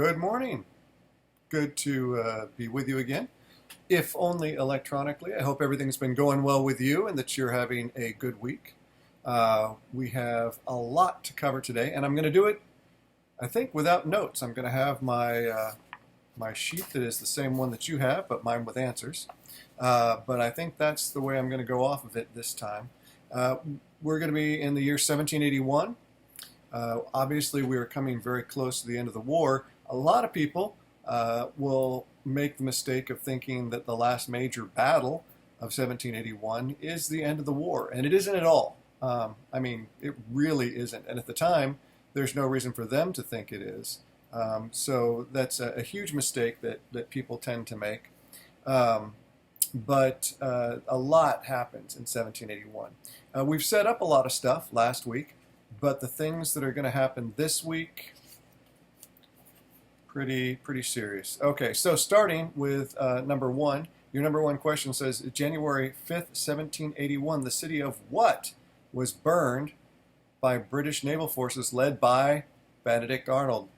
Good morning. Good to be with you again, if only electronically. I hope everything's been going well with you and that you're having a good week. We have a lot to cover today, and I'm going to do it, I think, without notes. I'm going to have my sheet that is the same one that you have, but mine with answers. But I think that's the way I'm going to go off of it this time. We're going to be in the year 1781. Obviously, we are coming very close to the end of the war. A lot of people will make the mistake of thinking that the last major battle of 1781 is the end of the war, and it isn't at all. It really isn't. And at the time, there's no reason for them to think it is. So that's a huge mistake that people tend to make. But a lot happens in 1781. We've set up a lot of stuff last week, but the things that are going to happen this week, pretty serious. Okay, so starting with number one, your number one question says, January 5th, 1781, the city of what was burned by British naval forces led by Benedict Arnold?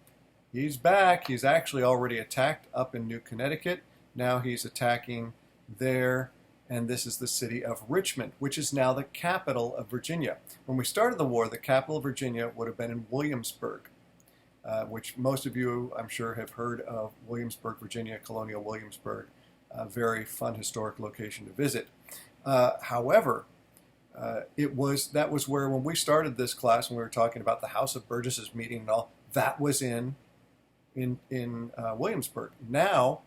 He's back. He's actually already attacked up in New Connecticut. Now he's attacking there, and this is the city of Richmond, which is now the capital of Virginia. When we started the war, the capital of Virginia would have been in Williamsburg, which most of you, I'm sure, have heard of Williamsburg, Virginia, Colonial Williamsburg. A very fun historic location to visit. However, that was where, when we started this class, when we were talking about the House of Burgesses meeting and all, that was in Williamsburg. Now,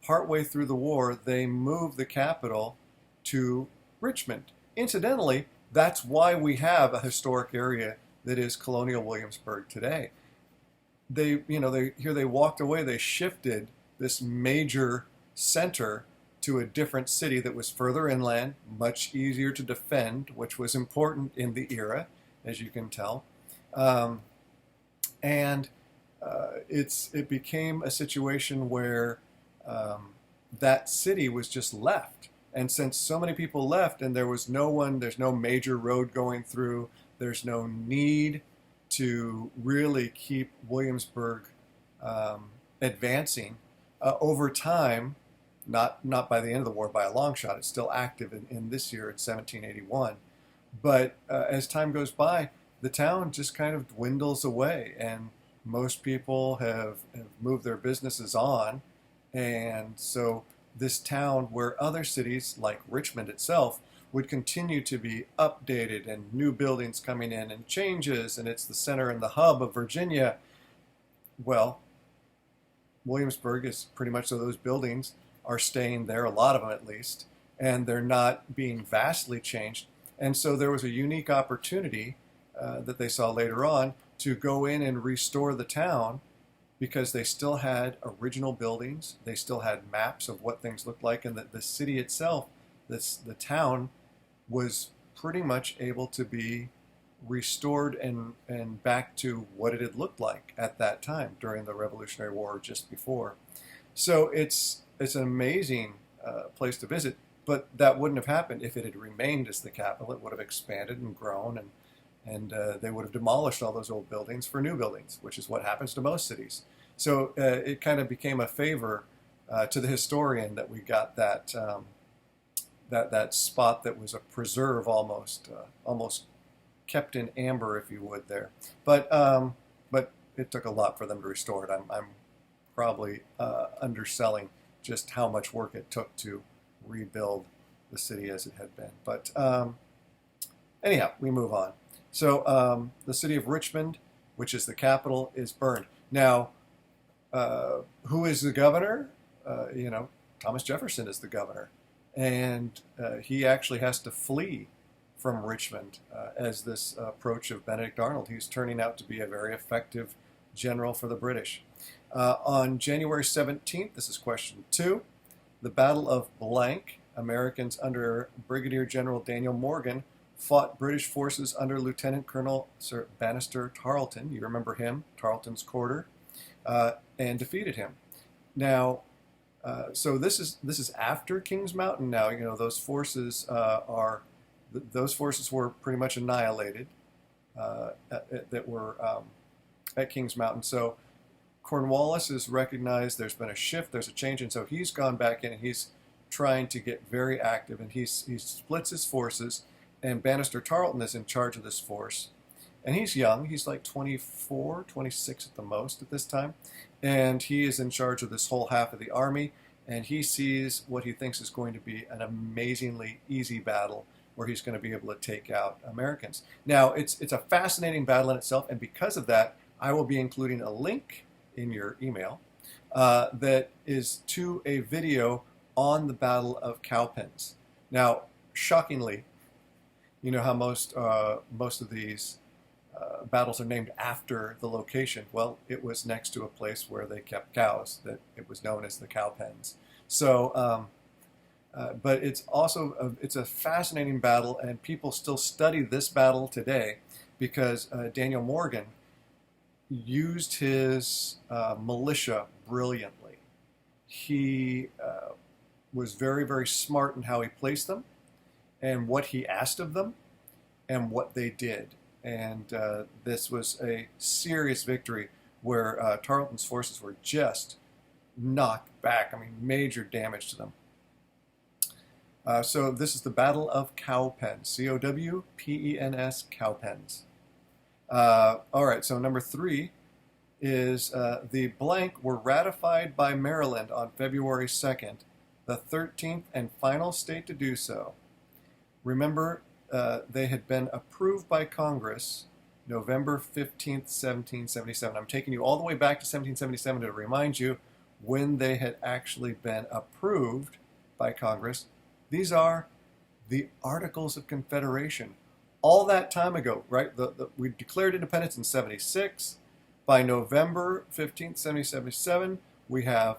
partway through the war, they moved the capital to Richmond. Incidentally, that's why we have a historic area that is Colonial Williamsburg today. They walked away. They shifted this major center to a different city that was further inland, much easier to defend, which was important in the era, as you can tell. It became a situation where that city was just left. And since so many people left and there's no major road going through, there's no need to really keep Williamsburg advancing over time, not by the end of the war by a long shot. It's still active in this year in 1781. But as time goes by, the town just kind of dwindles away, and most people have moved their businesses on. And so this town, where other cities like Richmond itself would continue to be updated and new buildings coming in and changes, and it's the center and the hub of Virginia, well, Williamsburg is pretty much so those buildings are staying there, a lot of them at least, and they're not being vastly changed. And so there was a unique opportunity that they saw later on to go in and restore the town, because they still had original buildings, they still had maps of what things looked like, and that the city itself, the town, was pretty much able to be restored and back to what it had looked like at that time during the Revolutionary War, just before. So it's an amazing place to visit, but that wouldn't have happened if it had remained as the capital. It would have expanded and grown, and they would have demolished all those old buildings for new buildings, which is what happens to most cities. So it kind of became a favor to the historian that we got that spot that was a preserve, almost kept in amber, if you would, there. But it took a lot for them to restore it. I'm probably underselling just how much work it took to rebuild the city as it had been. But anyhow, we move on. So the city of Richmond, which is the capital, is burned. Now, who is the governor? Thomas Jefferson is the governor. And he actually has to flee from Richmond as this approach of Benedict Arnold. He's turning out to be a very effective general for the British. On January 17th, this is question 2, the Battle of Blank, Americans under Brigadier General Daniel Morgan fought British forces under Lieutenant Colonel Sir Bannister Tarleton. You remember him, Tarleton's quarter, and defeated him. Now, so this is after Kings Mountain. Now, those forces were pretty much annihilated that were at Kings Mountain. So Cornwallis is recognized there's been a shift, there's a change, and so he's gone back in and he's trying to get very active, and he splits his forces, and Bannister Tarleton is in charge of this force. And he's young, he's like 24, 26 at the most at this time, and he is in charge of this whole half of the army, and he sees what he thinks is going to be an amazingly easy battle where he's going to be able to take out Americans. Now, it's a fascinating battle in itself, and because of that, I will be including a link in your email that is to a video on the Battle of Cowpens. Now, shockingly, you know how most of these battles are named after the location. Well, it was next to a place where they kept cows, that it was known as the Cowpens. So, but it's also it's a fascinating battle, and people still study this battle today because Daniel Morgan used his militia brilliantly. He was very, very smart in how he placed them and what he asked of them and what they did. And this was a serious victory where Tarleton's forces were just knocked back. I mean, major damage to them. So this is the Battle of Cowpens, C-O-W-P-E-N-S, Cowpens. All right, so number 3 is the blank were ratified by Maryland on February 2nd, the 13th and final state to do so. Remember, they had been approved by Congress November 15th, 1777. I'm taking you all the way back to 1777 to remind you when they had actually been approved by Congress. These are the Articles of Confederation. All that time ago, right? We declared independence in 76. By November 15th, 1777, we have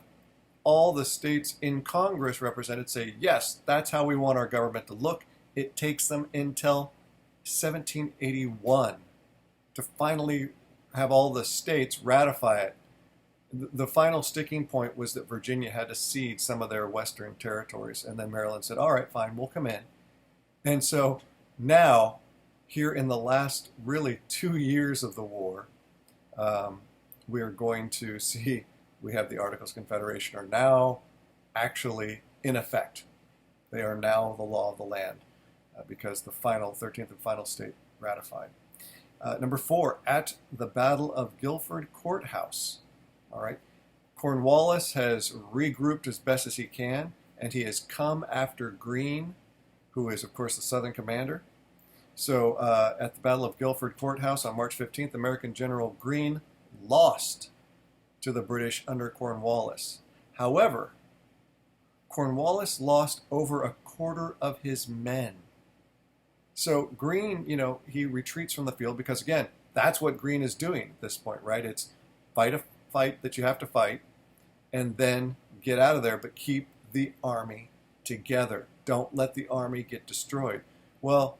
all the states in Congress represented say, yes, that's how we want our government to look. It takes them until 1781 to finally have all the states ratify it. The final sticking point was that Virginia had to cede some of their western territories, and then Maryland said, all right, fine, we'll come in. And so now, here in the last really 2 years of the war, we are going to see we have the Articles of Confederation are now actually in effect. They are now the law of the land because the final 13th and final state ratified. Number 4, at the Battle of Guilford Courthouse. All right, Cornwallis has regrouped as best as he can, and he has come after Greene, who is, of course, the Southern commander. So at the Battle of Guilford Courthouse on March 15th, American General Greene lost to the British under Cornwallis. However, Cornwallis lost over a quarter of his men. So Greene, you know, he retreats from the field because, again, that's what Greene is doing at this point, right? It's fight a fight that you have to fight and then get out of there, but keep the army together. Don't let the army get destroyed. Well,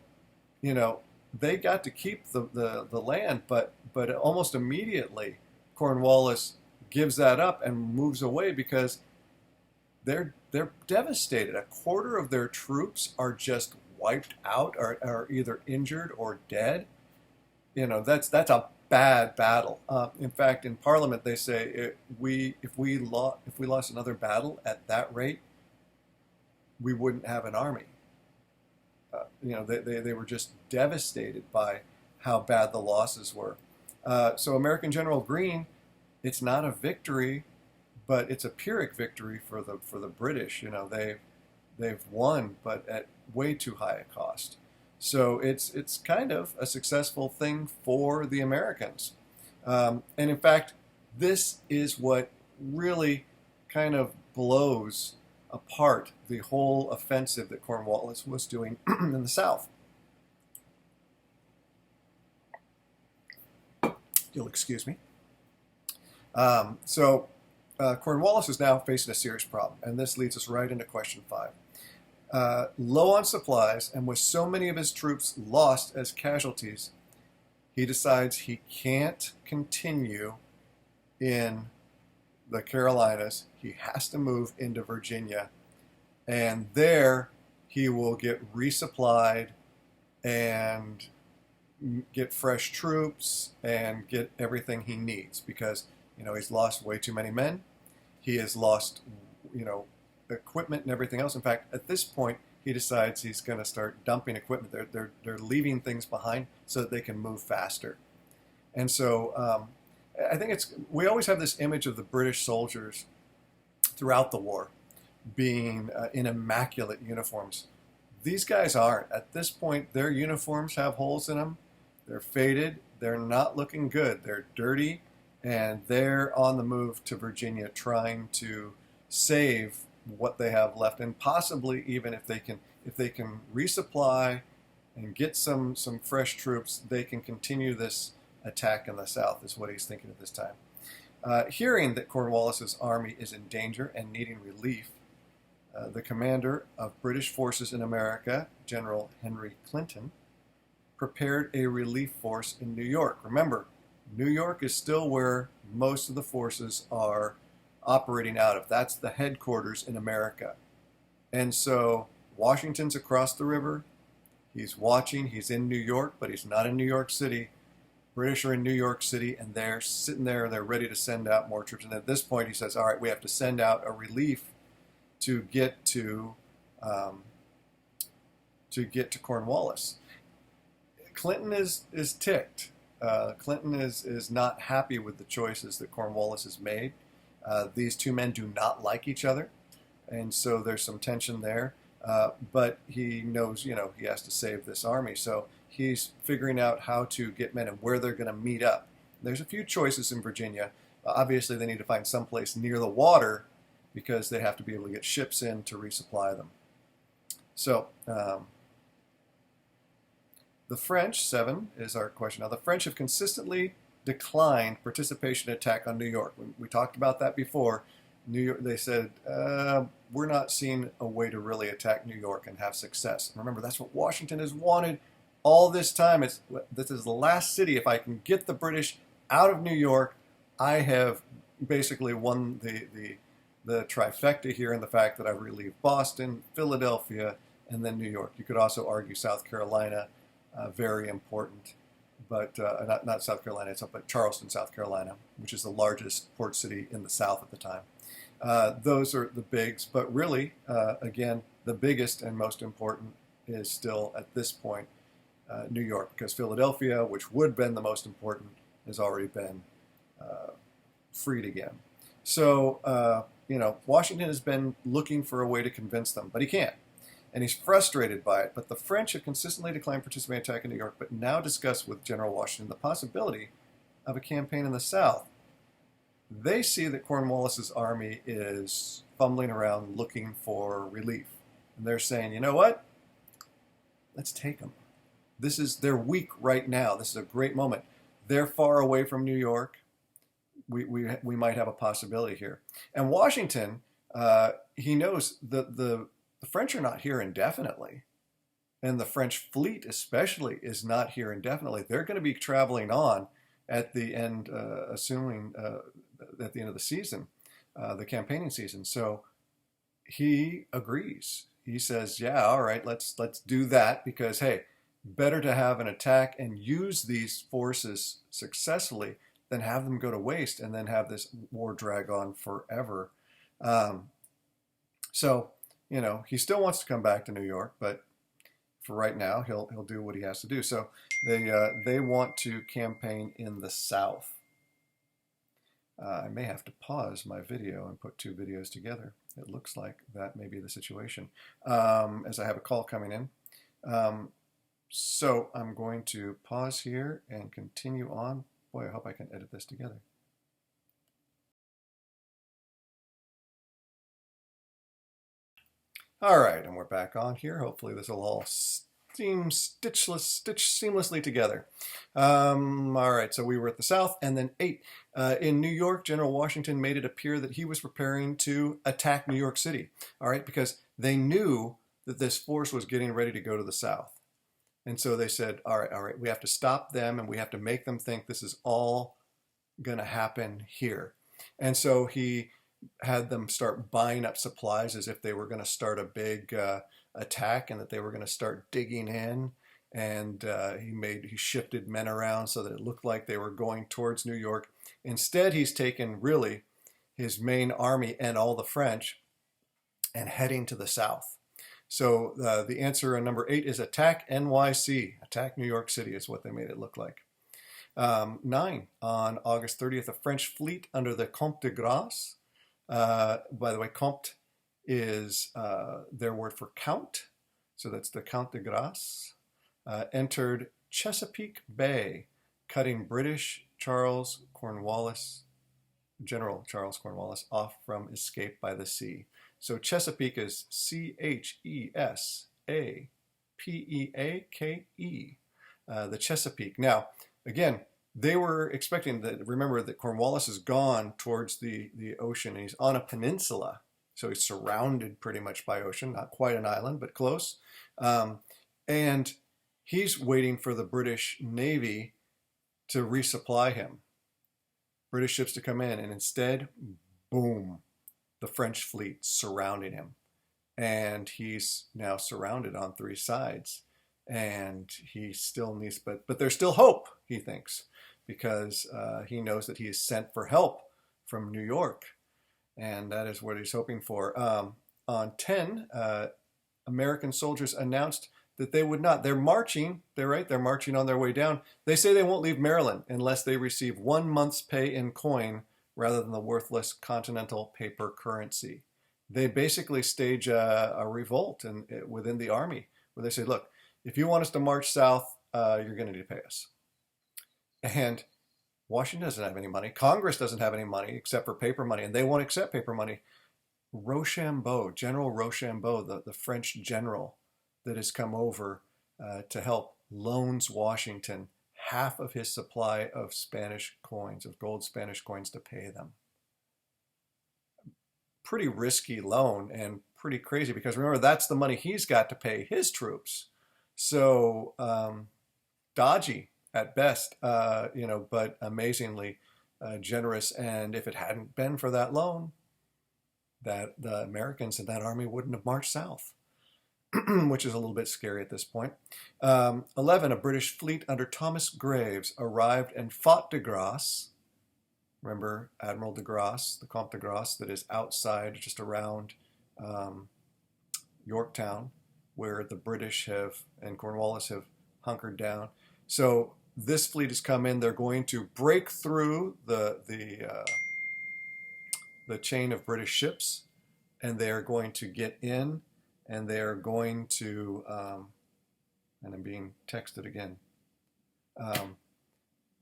you know, they got to keep the land, but almost immediately Cornwallis gives that up and moves away because they're devastated. A quarter of their troops are just wiped out, or are either injured or dead. You know, that's a bad battle. In fact, in Parliament they say if we lost another battle at that rate, we wouldn't have an army. You know, they were just devastated by how bad the losses were. So American General Greene, it's not a victory, but it's a Pyrrhic victory for the British. You know, they've won, but at way too high a cost. So it's kind of a successful thing for the Americans. And in fact, this is what really kind of blows apart the whole offensive that Cornwallis was doing in the South. You'll excuse me. So Cornwallis is now facing a serious problem, and this leads us right into question 5. Low on supplies, and with so many of his troops lost as casualties, he decides he can't continue in the Carolinas. He has to move into Virginia, and there he will get resupplied and get fresh troops and get everything he needs, because He's lost way too many men. He has lost, you know, equipment and everything else. In fact, at this point, he decides he's going to start dumping equipment. They're leaving things behind so that they can move faster. And so I think we always have this image of the British soldiers throughout the war being in immaculate uniforms. These guys aren't. At this point, their uniforms have holes in them. They're faded. They're not looking good. They're dirty, and they're on the move to Virginia trying to save what they have left, and possibly even if they can resupply and get some fresh troops, they can continue this attack in the South, is what he's thinking at this time. Hearing that Cornwallis's army is in danger and needing relief, the commander of British forces in America, General Henry Clinton, prepared a relief force in New York. Remember, New York is still where most of the forces are operating out of. That's the headquarters in America. And so Washington's across the river. He's watching. He's in New York, but he's not in New York City. British are in New York City, and they're sitting there, and they're ready to send out more troops. And at this point, he says, all right, we have to send out a relief to get to Cornwallis. Clinton is ticked. Clinton is not happy with the choices that Cornwallis has made. These two men do not like each other, and so there's some tension there. But he knows, he has to save this army. So he's figuring out how to get men and where they're going to meet up. There's a few choices in Virginia. Obviously, they need to find someplace near the water because they have to be able to get ships in to resupply them. So the French, 7 is our question. Now, the French have consistently declined participation in attack on New York. We talked about that before. New York, they said, we're not seeing a way to really attack New York and have success. And remember, that's what Washington has wanted all this time. This is the last city. If I can get the British out of New York, I have basically won the trifecta here in the fact that I've relieved Boston, Philadelphia, and then New York. You could also argue South Carolina, very important, but not South Carolina itself, but Charleston, South Carolina, which is the largest port city in the South at the time. Those are the bigs, but really, again, the biggest and most important is still at this point New York, because Philadelphia, which would have been the most important, has already been freed again. So, Washington has been looking for a way to convince them, but he can't. And he's frustrated by it. But the French have consistently declined participating in attack in New York, but now discuss with General Washington the possibility of a campaign in the South. They see that Cornwallis's army is fumbling around looking for relief. And they're saying, you know what? Let's take them. They're weak right now. This is a great moment. They're far away from New York. We might have a possibility here. And Washington, he knows the French are not here indefinitely. And the French fleet especially is not here indefinitely. They're going to be traveling on at the end, assuming at the end of the season, the campaigning season. So he agrees. He says, yeah, all right, let's do that because, hey, better to have an attack and use these forces successfully than have them go to waste and then have this war drag on forever. So, he still wants to come back to New York, but for right now, he'll do what he has to do. So they want to campaign in the South. I may have to pause my video and put two videos together. It looks like that may be the situation, as I have a call coming in. So I'm going to pause here and continue on. Boy, I hope I can edit this together. All right, and we're back on here. Hopefully this will all stitch seamlessly together. All right, so we were at the South, and then 8. In New York, General Washington made it appear that he was preparing to attack New York City, all right, because they knew that this force was getting ready to go to the South. And so they said, all right, we have to stop them, and we have to make them think this is all going to happen here. And so he had them start buying up supplies as if they were going to start a big attack and that they were going to start digging in. And he shifted men around so that it looked like they were going towards New York. Instead, he's taken really his main army and all the French and heading to the south. So the answer on number 8 is attack NYC. Attack New York City is what they made it look like. 9, on August 30th, a French fleet under the Comte de Grasse. By the way, Comte is their word for count. So that's the Count de Grasse. Entered Chesapeake Bay, cutting British General Charles Cornwallis off from escape by the sea. So Chesapeake is Chesapeake, the Chesapeake. Now, again, they were expecting that, remember that Cornwallis is gone towards the ocean, and he's on a peninsula. So he's surrounded pretty much by ocean, not quite an island, but close. And he's waiting for the British Navy to resupply him. British ships to come in, and instead, boom, the French fleet surrounding him. And he's now surrounded on 3 sides. And he still needs, but there's still hope, he thinks, because he knows that he is sent for help from New York. And that is what he's hoping for. On 10, American soldiers announced that they would not. They're marching. They're marching on their way down. They say they won't leave Maryland unless they receive 1 month's pay in coin rather than the worthless continental paper currency. They basically stage a revolt within the army where they say, look, if you want us to march south, you're going to need to pay us. And Washington doesn't have any money. Congress doesn't have any money except for paper money, and they won't accept paper money. General Rochambeau, the French general that has come over to help, loans Washington half of his supply of Spanish coins, of gold Spanish coins, to pay them. Pretty risky loan and pretty crazy, because remember, that's the money he's got to pay his troops. So dodgy at best, but amazingly generous. And if it hadn't been for that loan, that the Americans in that army wouldn't have marched south, which is a little bit scary at this point. 11, a British fleet under Thomas Graves arrived and fought de Grasse. Remember Admiral de Grasse, the Comte de Grasse, that is outside, just around Yorktown, where the British and Cornwallis have hunkered down. So this fleet has come in. They're going to break through the chain of British ships, and they are going to get in, and they are going to, and I'm being texted again.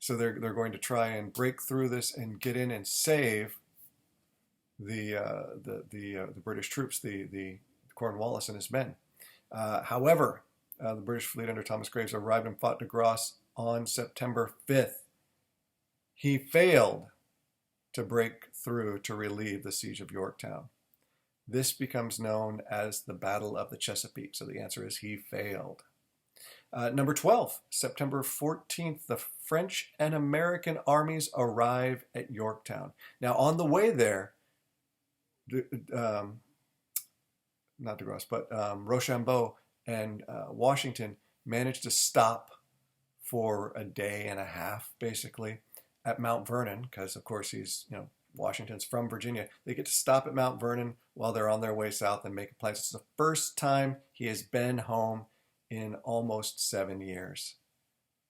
So they're going to try and break through this and get in and save the British troops, the Cornwallis and his men. However, the British fleet under Thomas Graves arrived and fought de Grasse on September 5th. He failed to break through to relieve the siege of Yorktown. This becomes known as the Battle of the Chesapeake. So the answer is he failed. Number 12, September 14th, the French and American armies arrive at Yorktown. Now, on the way there, not de Grasse, but Rochambeau and Washington managed to stop for a day and a half, basically, at Mount Vernon, because, of course, Washington's from Virginia. They get to stop at Mount Vernon while they're on their way south and make a plan. It's the first time he has been home in almost 7 years,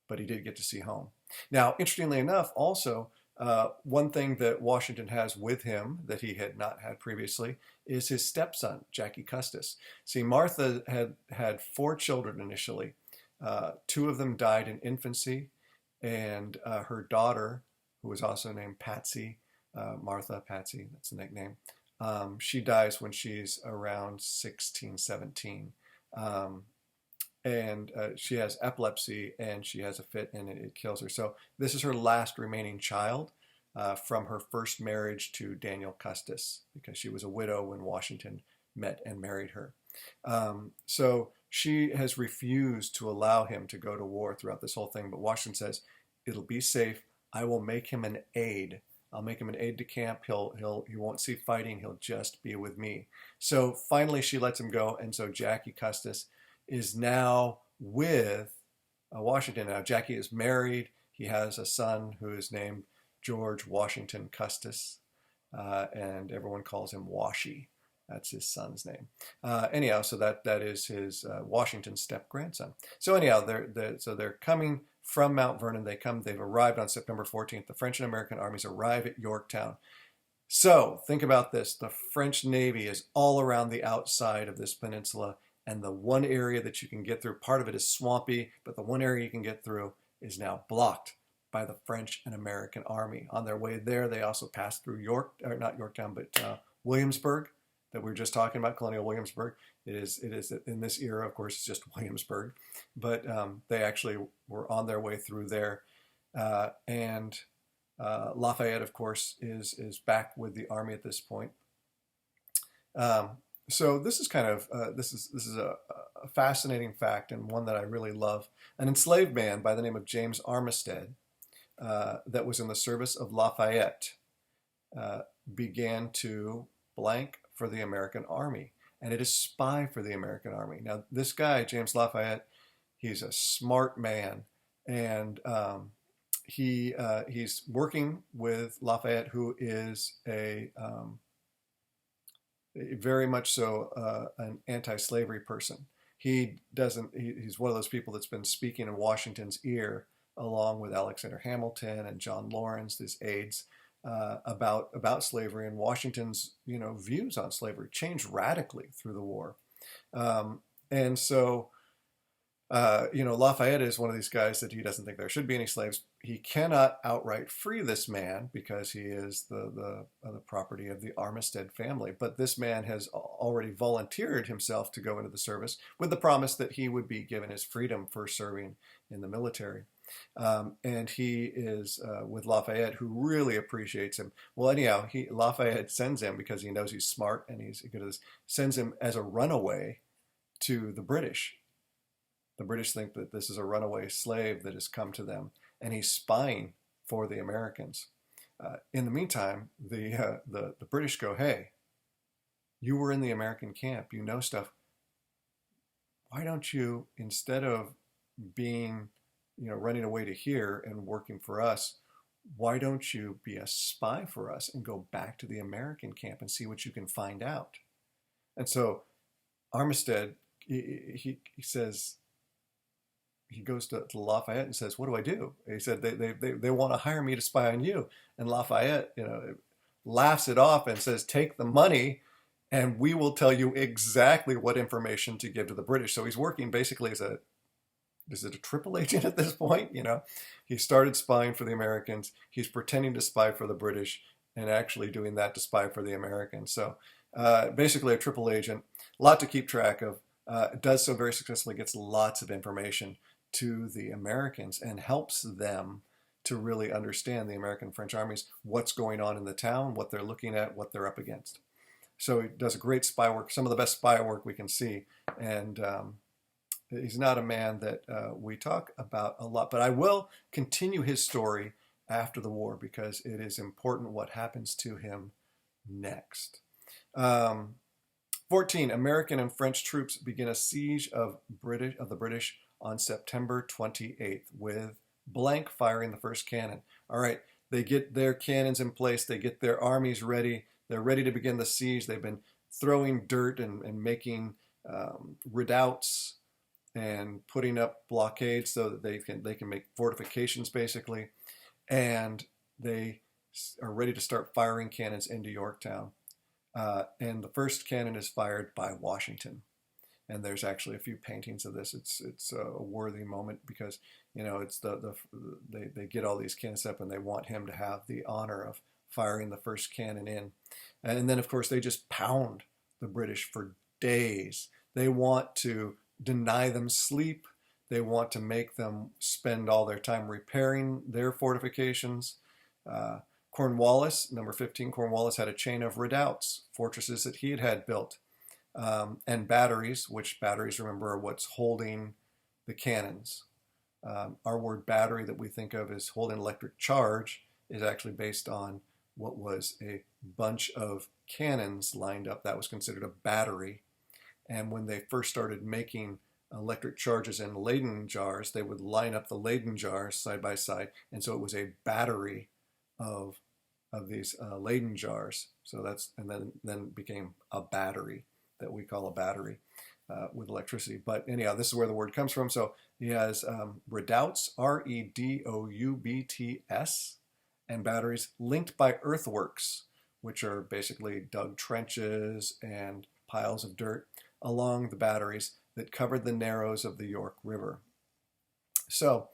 but he did get to see home. Now, interestingly enough, also, one thing that Washington has with him that he had not had previously is his stepson, Jackie Custis. See, Martha had 4 children initially. 2 of them died in infancy, and her daughter, who was also named Patsy, Martha Patsy, that's the nickname, she dies when she's around 16, 17. And she has epilepsy, and she has a fit, and it kills her. So this is her last remaining child from her first marriage to Daniel Custis, because she was a widow when Washington met and married her. So she has refused to allow him to go to war throughout this whole thing, but Washington says, it'll be safe. I will make him an aide. I'll make him an aide de camp. He won't see fighting. He'll just be with me. So finally she lets him go, and so Jackie Custis is now with Washington. Now Jackie is married. He has a son who is named George Washington Custis, and everyone calls him Washy. That's his son's name. Anyhow, so that is his Washington step grandson. So anyhow, they're coming from Mount Vernon. They've arrived on September 14th. The French and American armies arrive at Yorktown. So think about this. The French Navy is all around the outside of this peninsula, and the one area that you can get through, part of it is swampy, but the one area you can get through is now blocked by the French and American army. On their way there, they also passed through not Yorktown, but Williamsburg, that we were just talking about, Colonial Williamsburg. It is in this era, of course, it's just Williamsburg, but they actually were on their way through there, and Lafayette, of course, is back with the army at this point. So this is kind of this is a fascinating fact, and one that I really love. An enslaved man by the name of James Armistead, that was in the service of Lafayette, began to blank for the American army, and it is spy for the American army. Now, this guy, James Lafayette, he's a smart man, and he's working with Lafayette, who is a very much so an anti-slavery person. He's one of those people that's been speaking in Washington's ear, along with Alexander Hamilton and John Lawrence, his aides, about slavery, and Washington's views on slavery changed radically through the war, and so Lafayette is one of these guys that he doesn't think there should be any slaves. He cannot outright free this man because he is the property of the Armistead family. But this man has already volunteered himself to go into the service with the promise that he would be given his freedom for serving in the military. And he is with Lafayette, who really appreciates him. Well, anyhow, Lafayette sends him, because he knows he's smart and he's good at this, sends him as a runaway to the British. The British think that this is a runaway slave that has come to them, and he's spying for the Americans. In the meantime, the British go, "Hey, you were in the American camp, you know stuff. Why don't you, instead of being, running away to here and working for us, why don't you be a spy for us and go back to the American camp and see what you can find out?" And so Armistead, he says, he goes to Lafayette and says, "What do I do?" He said, they want to hire me to spy on you. And Lafayette, laughs it off and says, "Take the money and we will tell you exactly what information to give to the British." So he's working basically is it a triple agent at this point? He started spying for the Americans. He's pretending to spy for the British and actually doing that to spy for the Americans. So basically a triple agent, a lot to keep track of. Does so very successfully, gets lots of information to the Americans and helps them to really understand, the American French armies, what's going on in the town, what they're looking at, what they're up against. So he does a great spy work, some of the best spy work we can see. And he's not a man that we talk about a lot, but I will continue his story after the war because it is important what happens to him next. 14. American and French troops begin a siege of the British on September 28th with blank firing the first cannon. All right, they get their cannons in place. They get their armies ready. They're ready to begin the siege. They've been throwing dirt and making redoubts and putting up blockades so that they can make fortifications basically, and they are ready to start firing cannons into Yorktown. And the first cannon is fired by Washington, and there's actually a few paintings of this. It's a worthy moment because it's they get all these cannons up and they want him to have the honor of firing the first cannon in, and then of course they just pound the British for days. They want to deny them sleep. They want to make them spend all their time repairing their fortifications. Cornwallis, number 15, Cornwallis had a chain of redoubts, fortresses that he had built, and batteries, which batteries, remember, are what's holding the cannons. Our word battery that we think of as holding electric charge is actually based on what was a bunch of cannons lined up. That was considered a battery. And when they first started making electric charges in Leyden jars, they would line up the Leyden jars side by side, and so it was a battery of these Leyden jars. So that's, and then became a battery that we call a battery with electricity. But anyhow, this is where the word comes from. So he has redoubts, Redoubts, and batteries linked by earthworks, which are basically dug trenches and piles of dirt along the batteries that covered the narrows of the York River. So,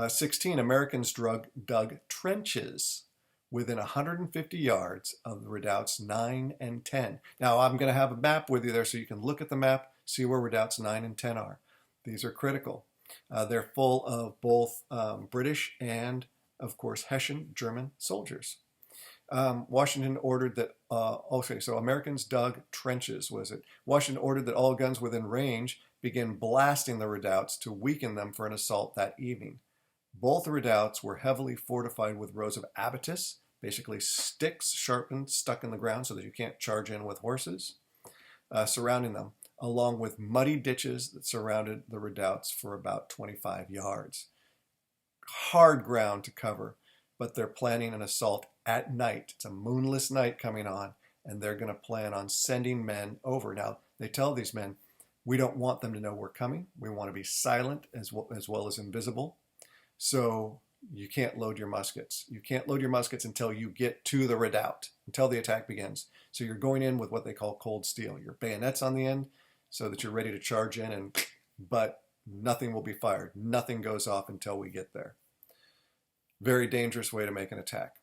16, Americans dug trenches within 150 yards of the redoubts 9 and 10. Now, I'm going to have a map with you there so you can look at the map, see where redoubts 9 and 10 are. These are critical. They're full of both British and, of course, Hessian German soldiers. Washington ordered that, so Americans dug trenches, was it? Washington ordered that all guns within range begin blasting the redoubts to weaken them for an assault that evening. Both redoubts were heavily fortified with rows of abatis, basically sticks sharpened, stuck in the ground so that you can't charge in with horses, surrounding them, along with muddy ditches that surrounded the redoubts for about 25 yards. Hard ground to cover, but they're planning an assault at night. It's a moonless night coming on, and they're going to plan on sending men over. Now, they tell these men, we don't want them to know we're coming. We want to be silent as well as invisible. So you can't load your muskets. You can't load your muskets until you get to the redoubt, until the attack begins. So you're going in with what they call cold steel. Your bayonets on the end so that you're ready to charge in, but nothing will be fired. Nothing goes off until we get there. Very dangerous way to make an attack.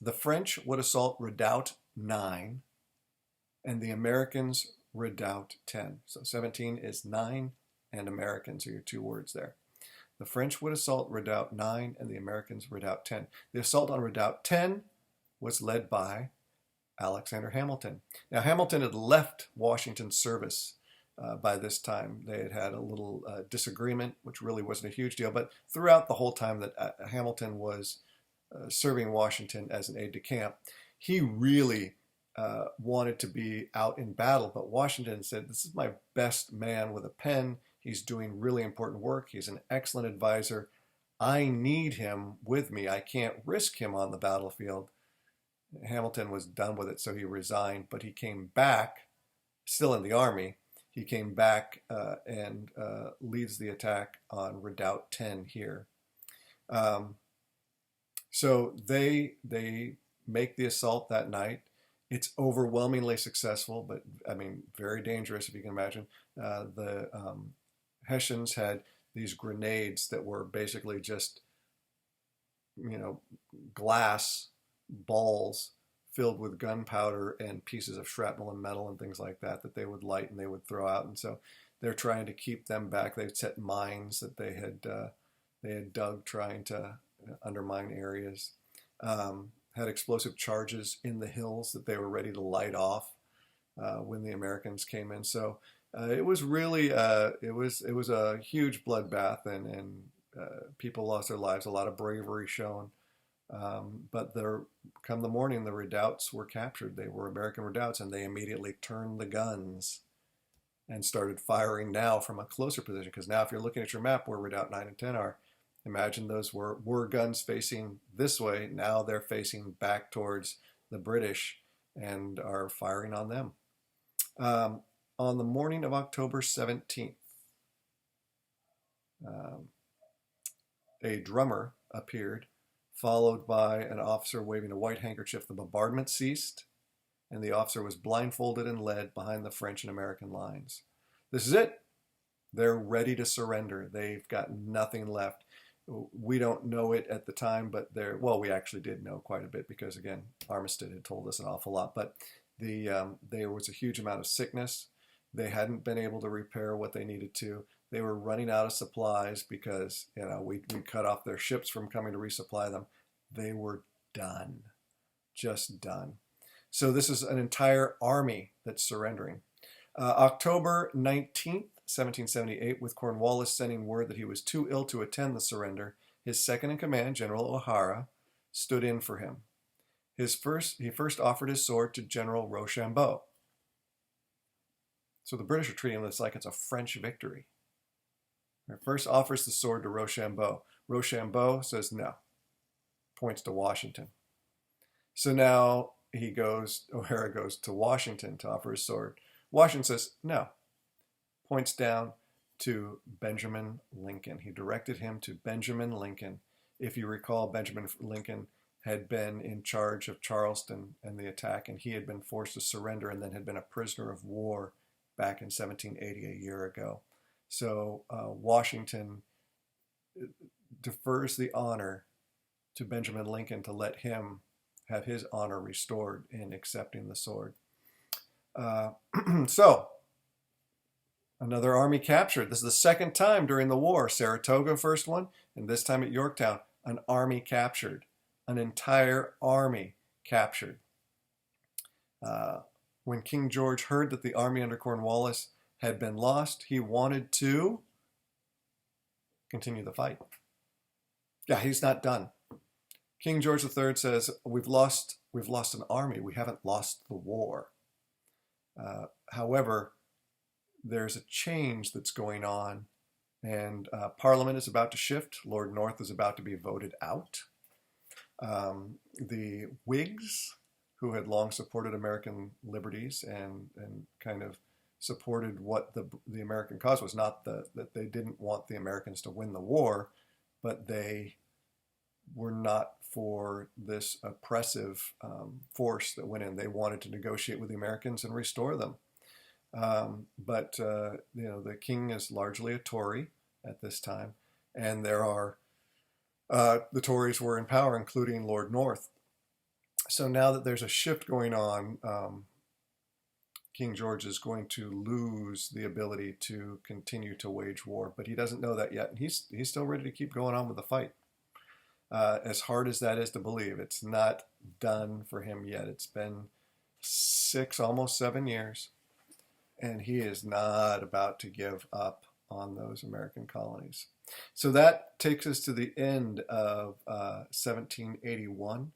The French would assault Redoubt 9 and the Americans Redoubt 10. So 17 is 9 and Americans are your two words there. The French would assault Redoubt 9 and the Americans Redoubt 10. The assault on Redoubt 10 was led by Alexander Hamilton. Now, Hamilton had left Washington's service by this time. They had had a little disagreement, which really wasn't a huge deal. But throughout the whole time that Hamilton was serving Washington as an aide-de-camp, he really wanted to be out in battle. But Washington said, this is my best man with a pen. He's doing really important work. He's an excellent advisor. I need him with me. I can't risk him on the battlefield. Hamilton was done with it, so he resigned. But he came back, still in the army. He came back and leads the attack on Redoubt 10 here. So they make the assault that night. It's overwhelmingly successful, but I mean, very dangerous if you can imagine. The Hessians had these grenades that were basically just, glass balls filled with gunpowder and pieces of shrapnel and metal and things like that they would light and they would throw out. And so they're trying to keep them back. They'd set mines that they had dug trying to undermine areas. Had explosive charges in the hills that they were ready to light off when the Americans came in. So it was really it was a huge bloodbath, and people lost their lives. A lot of bravery shown. But come the morning, the redoubts were captured. They were American redoubts, and they immediately turned the guns and started firing now from a closer position. Because now, if you're looking at your map where Redoubt 9 and 10 are, imagine those were guns facing this way. Now they're facing back towards the British and are firing on them. On the morning of October 17th, a drummer appeared, followed by an officer waving a white handkerchief. The bombardment ceased, and the officer was blindfolded and led behind the French and American lines. This is it. They're ready to surrender. They've got nothing left. We don't know it at the time, but we actually did know quite a bit because, again, Armistead had told us an awful lot. But there was a huge amount of sickness. They hadn't been able to repair what they needed to. They were running out of supplies because we cut off their ships from coming to resupply them. They were done, just done. So this is an entire army that's surrendering. October 19th, 1778, with Cornwallis sending word that he was too ill to attend the surrender, his second in command, General O'Hara, stood in for him. He first offered his sword to General Rochambeau. So the British are treating this like it's a French victory. He first offers the sword to Rochambeau. Rochambeau says no. points to Washington. So now O'Hara goes to Washington to offer his sword. Washington says, no, points down to Benjamin Lincoln. He directed him to Benjamin Lincoln. If you recall, Benjamin Lincoln had been in charge of Charleston and the attack, and he had been forced to surrender and then had been a prisoner of war back in 1780, a year ago. So Washington defers the honor to Benjamin Lincoln to let him have his honor restored in accepting the sword. So, another army captured. This is the second time during the war. Saratoga, first one, and this time at Yorktown, an army captured. An entire army captured. When King George heard that the army under Cornwallis had been lost, he wanted to continue the fight. Yeah, he's not done. King George III says, we've lost an army. We haven't lost the war. However, there's a change that's going on, and Parliament is about to shift. Lord North is about to be voted out. The Whigs, who had long supported American liberties and kind of supported what the American cause was, not that they didn't want the Americans to win the war, but they were not for this oppressive force that went in. They wanted to negotiate with the Americans and restore them. But the king is largely a Tory at this time, and there are the Tories were in power, including Lord North. So now that there's a shift going on, King George is going to lose the ability to continue to wage war, but he doesn't know that yet. He's still ready to keep going on with the fight. As hard as that is to believe, it's not done for him yet. It's been 6, almost 7 years, and he is not about to give up on those American colonies. So that takes us to the end of 1781.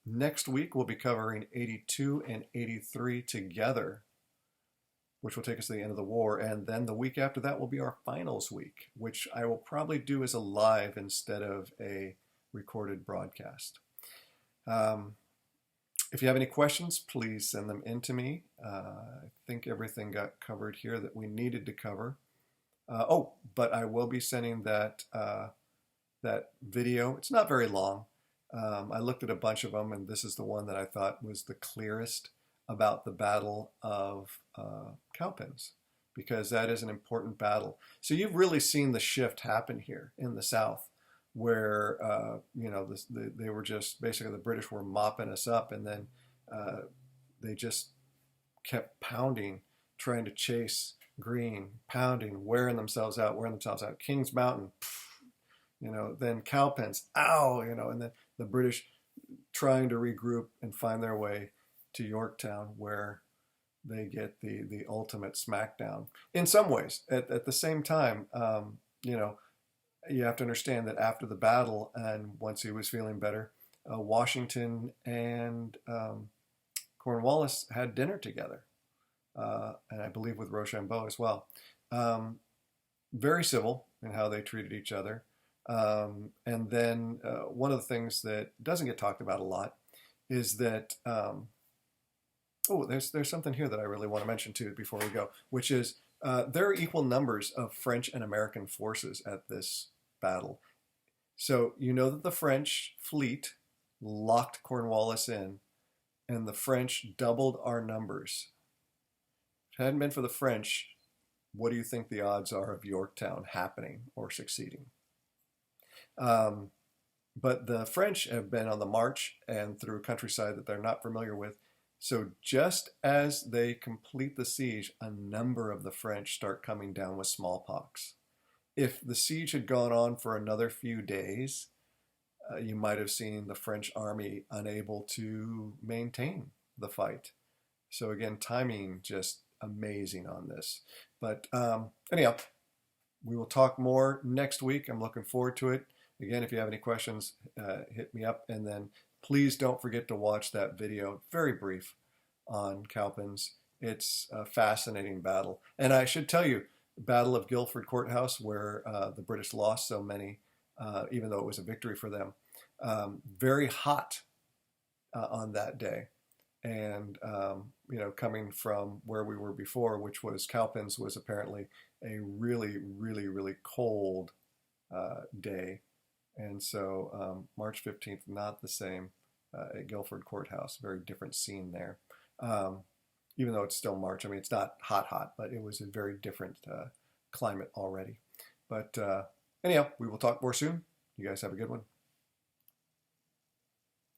Next week, we'll be covering 82 and 83 together, which will take us to the end of the war. And then the week after that will be our finals week, which I will probably do as a live instead of a recorded broadcast. If you have any questions, please send them in to me. I think everything got covered here that we needed to cover. But I will be sending that video. It's not very long. I looked at a bunch of them, and this is the one that I thought was the clearest about the Battle of Cowpens, because that is an important battle. So you've really seen the shift happen here in the South, where they were just basically, the British were mopping us up, and then they just kept pounding, trying to chase Greene, pounding, wearing themselves out. Kings Mountain, then Cowpens, ow, and then the British trying to regroup and find their way to Yorktown, where they get the ultimate smackdown. In some ways, at the same time, you have to understand that after the battle, and once he was feeling better, Washington and Cornwallis had dinner together, and I believe with Rochambeau as well. Very civil in how they treated each other. And then one of the things that doesn't get talked about a lot is that, there's something here that I really want to mention too before we go, which is there are equal numbers of French and American forces at this battle. So you know that the French fleet locked Cornwallis in, and the French doubled our numbers. If it hadn't been for the French, what do you think the odds are of Yorktown happening or succeeding? But the French have been on the march and through countryside that they're not familiar with. So just as they complete the siege, a number of the French start coming down with smallpox. If the siege had gone on for another few days, you might have seen the French army unable to maintain the fight. So again, timing just amazing on this. But anyhow, we will talk more next week. I'm looking forward to it. Again, if you have any questions, hit me up. And then please don't forget to watch that video, very brief, on Cowpens. It's a fascinating battle. And I should tell you, Battle of Guilford Courthouse, where the British lost so many, even though it was a victory for them, very hot on that day. And, coming from where we were before, which was Cowpens was apparently a really, really, really cold day. And so March 15th, not the same at Guilford Courthouse, very different scene there. Even though it's still March, I mean, it's not hot, hot, but it was a very different climate already. But anyhow, we will talk more soon. You guys have a good one.